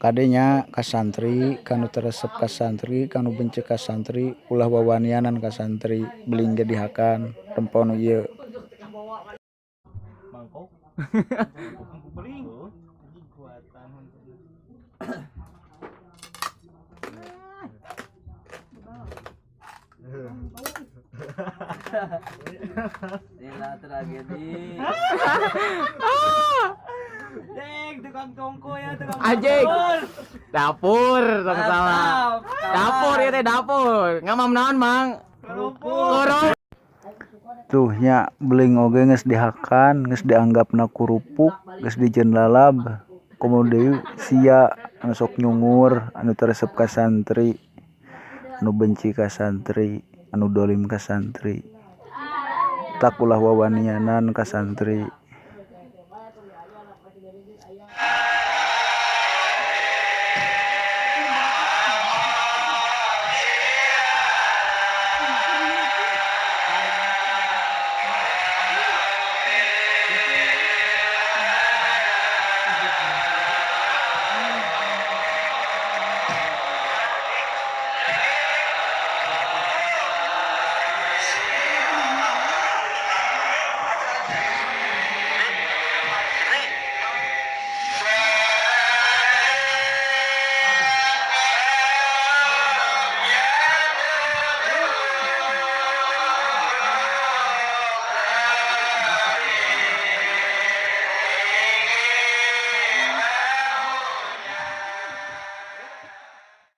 Kadenya ka santri kanu teresep ka santri kanu benci ka santri ulah wawanianan ka santri beling gedihakan rempon ieu mangkok beling buatan Sila tragedi. Deng, tukang tongko ya, tukang Anjing. dapur. Dapur tong salah. Dapur ieu teh dapur. Ngamam naon, Mang? Kerupuk. tuh nya beling oge geus dihakan geus dianggapna kurupuk geus dijieun lalab komo deui sia anu sok nyungur anu teresep ka santri anu benci ka santri anu dolim ka santri tak ulah wawanianan ka santri